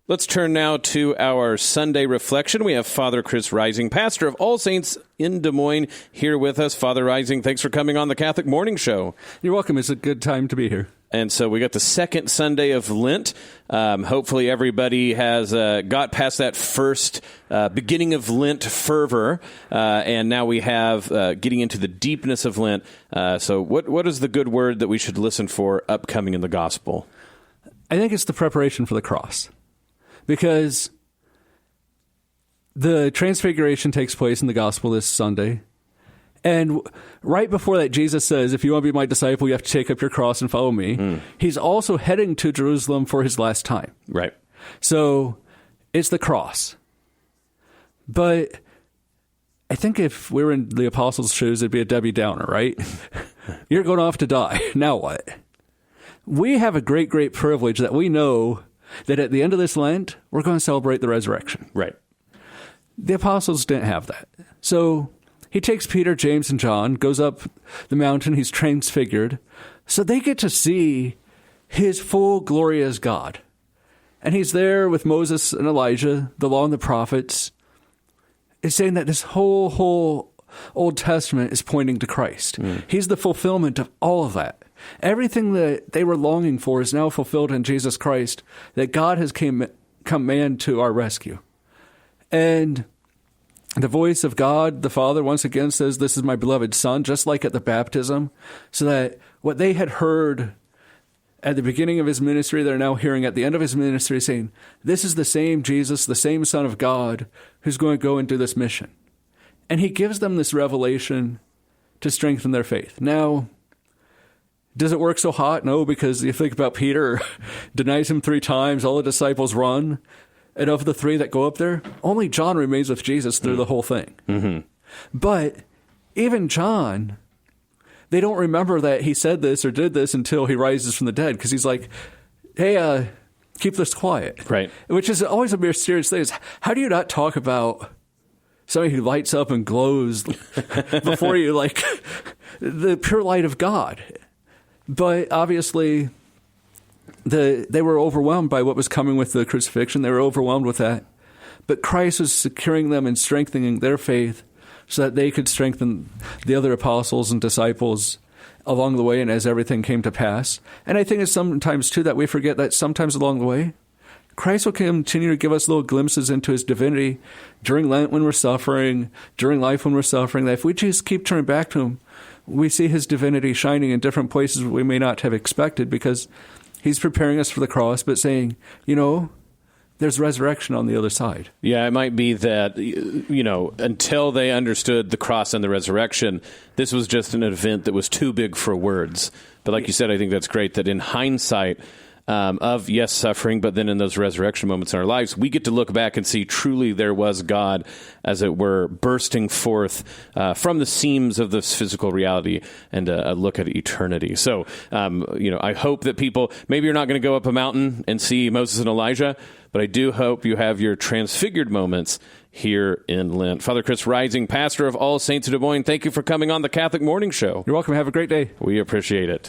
Let's turn now to our Sunday reflection. We have Father Chris Reising, pastor of All Saints in Des Moines, here with us. Father Reising, thanks for coming on the Catholic Morning Show. You're welcome. It's a good time to be here. And so we got the second Sunday of Lent. Hopefully everybody has got past that first beginning of Lent fervor, and now we have getting into the deepness of Lent. So what is the good word that we should listen for upcoming in the Gospel? I think it's the preparation for the cross. Because the transfiguration takes place in the gospel this Sunday. And right before that, Jesus says, if you want to be my disciple, you have to take up your cross and follow me. He's also heading to Jerusalem for his last time. Right. So it's the cross. But I think if we were in the apostles' shoes, it'd be a Debbie Downer, right? You're going off to die. Now what? We have a great, great privilege that we know that at the end of this Lent, we're going to celebrate the resurrection. Right. The apostles didn't have that. So he takes Peter, James, and John, goes up the mountain, he's transfigured, so they get to see his full glory as God. And he's there with Moses and Elijah, the law and the prophets. It's saying that this whole Old Testament is pointing to Christ. He's the fulfillment of all of that. Everything that they were longing for is now fulfilled in Jesus Christ, that God has come man to our rescue. And the voice of God, the Father, once again says, this is my beloved Son, just like at the baptism, so that what they had heard at the beginning of his ministry, they're now hearing at the end of his ministry, saying, this is the same Jesus, the same Son of God, who's going to go and do this mission. And he gives them this revelation to strengthen their faith. Now, does it work so hot? No, because you think about Peter, denies him 3 times, all the disciples run, and of the 3 that go up there, only John remains with Jesus through the whole thing. Mm-hmm. But even John, they don't remember that he said this or did this until he rises from the dead, because he's like, hey, keep this quiet. Right. Which is always a mysterious thing. Is how do you not talk about somebody who lights up and glows before you, like the pure light of God? But obviously, they were overwhelmed by what was coming with the crucifixion. They were overwhelmed with that. But Christ was securing them and strengthening their faith so that they could strengthen the other apostles and disciples along the way and as everything came to pass. And I think it's sometimes, too, that we forget that sometimes along the way, Christ will continue to give us little glimpses into his divinity during Lent when we're suffering, during life when we're suffering, that if we just keep turning back to him, we see his divinity shining in different places we may not have expected, because he's preparing us for the cross, but saying, there's resurrection on the other side. Yeah, it might be that, until they understood the cross and the resurrection, this was just an event that was too big for words. But like you said, I think that's great that in hindsight, of, yes, suffering, but then in those resurrection moments in our lives, we get to look back and see truly there was God, as it were, bursting forth from the seams of this physical reality and a look at eternity. So, I hope that people, maybe you're not going to go up a mountain and see Moses and Elijah, but I do hope you have your transfigured moments here in Lent. Father Chris Reising, pastor of All Saints in Des Moines, thank you for coming on the Catholic Morning Show. You're welcome. Have a great day. We appreciate it.